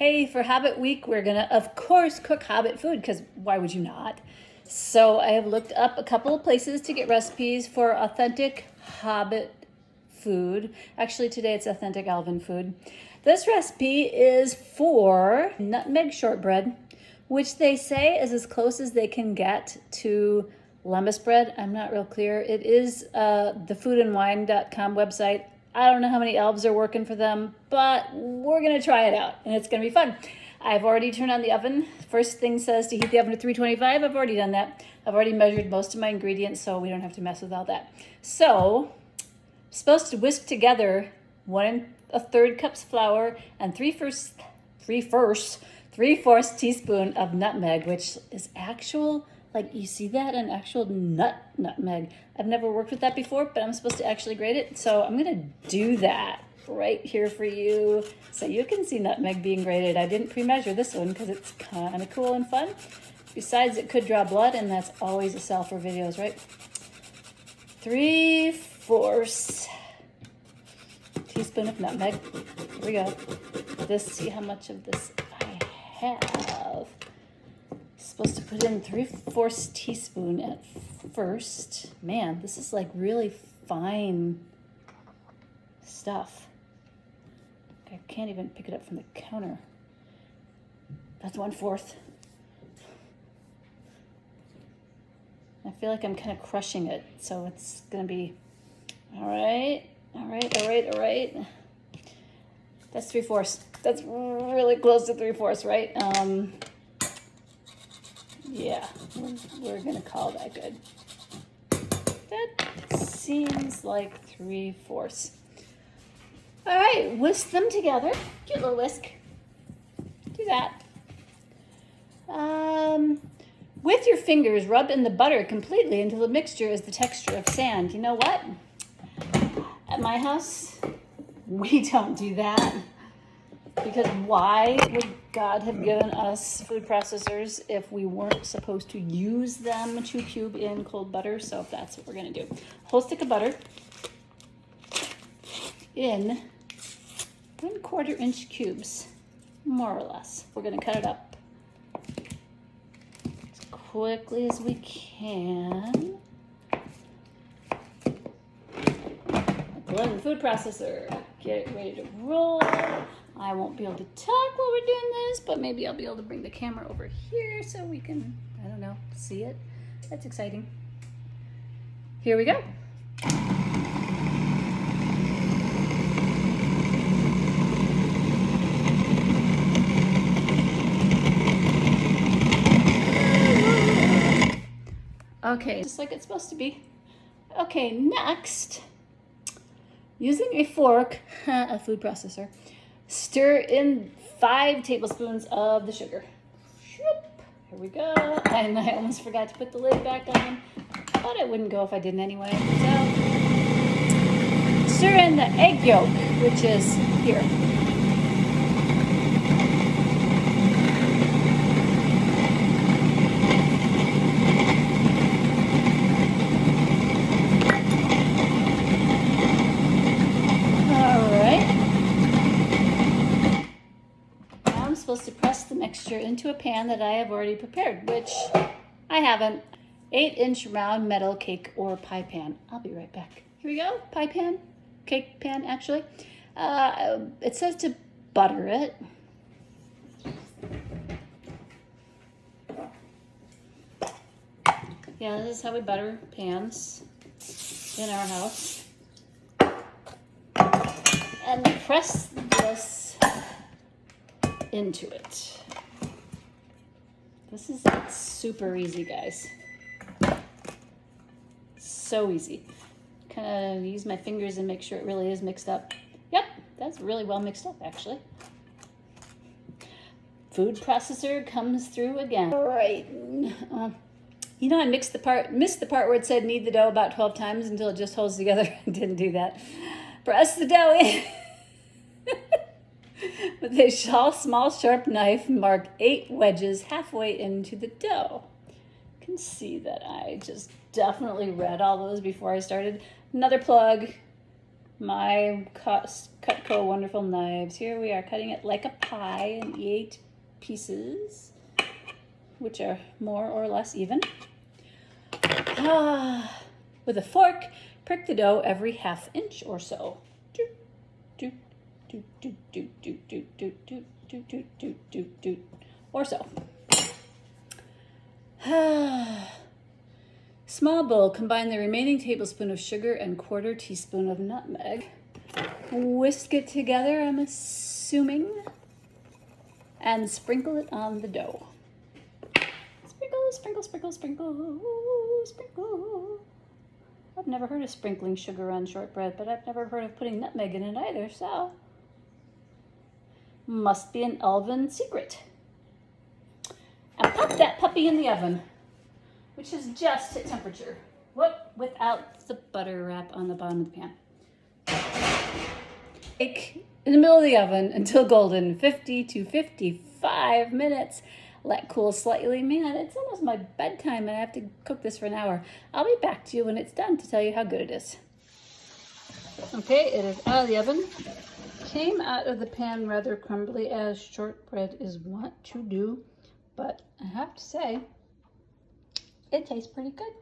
Hey, for Hobbit week, we're gonna, of course, cook Hobbit food, because why would you not? So I have looked up a couple of places to get recipes for authentic Hobbit food. Actually, today it's authentic elven food. This recipe is for nutmeg shortbread, which they say is as close as they can get to lembas bread. I'm not real clear. It is the foodandwine.com website. I don't know how many elves are working for them, but we're going to try it out, and it's going to be fun. I've already turned on the oven. First thing says to heat the oven to 325. I've already done that. I've already measured most of my ingredients, so we don't have to mess with all that. So, supposed to whisk together 1 1/3 cups flour and 3/4 teaspoon of nutmeg, which is actual, like you see that, an actual nutmeg. I've never worked with that before, but I'm supposed to actually grate it. So I'm gonna do that right here for you so you can see nutmeg being grated. I didn't pre-measure this one because it's kind of cool and fun. Besides, it could draw blood, and that's always a sell for videos, right? 3/4 teaspoon of nutmeg. Here we go. See how much of this I have. Supposed to put in 3/4 teaspoon at first. Man, this is like really fine stuff. I can't even pick it up from the counter. That's 1/4. I feel like I'm kind of crushing it, so it's gonna be all right. That's 3/4. That's really close to 3/4, right? Yeah, we're gonna call that good. That seems like 3/4. All right, whisk them together. Cute little whisk. Do that. With your fingers, rub in the butter completely until the mixture is the texture of sand. You know what? At my house, we don't do that. Because why would God have given us food processors if we weren't supposed to use them to cube in cold butter? So that's what we're going to do. Whole stick of butter in 1/4 inch cubes, more or less. We're going to cut it up as quickly as we can. Put it in the food processor. Get it ready to roll. I won't be able to talk while we're doing this, but maybe I'll be able to bring the camera over here so we can, I don't know, see it. That's exciting. Here we go. Okay, just like it's supposed to be. Okay, next, using a fork, a food processor, stir in 5 tablespoons of the sugar. Here we go. And I almost forgot to put the lid back on, but it wouldn't go if I didn't anyway. So, stir in the egg yolk, which is here. Supposed to press the mixture into a pan that I have already prepared, which I haven't. 8-inch round metal cake or pie pan. I'll be right back. Here we go. Pie pan, cake pan actually. It says to butter it. Yeah, this is how we butter pans in our house. And press this into it. This is super easy, guys. So easy. Kind of use my fingers and make sure it really is mixed up. Yep, that's really well mixed up, actually. Food processor comes through again. All right. You know, I missed the part where it said knead the dough about 12 times until it just holds together. I didn't do that. Press the dough in. With a small sharp knife, mark 8 wedges halfway into the dough. You can see that I just definitely read all those before I started. Another plug, my Cutco wonderful knives. Here we are cutting it like a pie in 8 pieces, which are more or less even. With a fork, prick the dough every ½ inch or so. Or so. Small bowl, combine the remaining tablespoon of sugar and 1/4 teaspoon of nutmeg. Whisk it together, I'm assuming, and sprinkle it on the dough. Sprinkle, sprinkle, sprinkle, sprinkle, sprinkle. I've never heard of sprinkling sugar on shortbread, but I've never heard of putting nutmeg in it either, so must be an elven secret. And pop that puppy in the oven, which is just at temperature. Whoop, without the butter wrap on the bottom of the pan. Bake in the middle of the oven until golden, 50 to 55 minutes. Let cool slightly. Man, it's almost my bedtime and I have to cook this for an hour. I'll be back to you when it's done to tell you how good it is. Okay, it is out of the oven. Came out of the pan rather crumbly, as shortbread is wont to do, but I have to say, it tastes pretty good.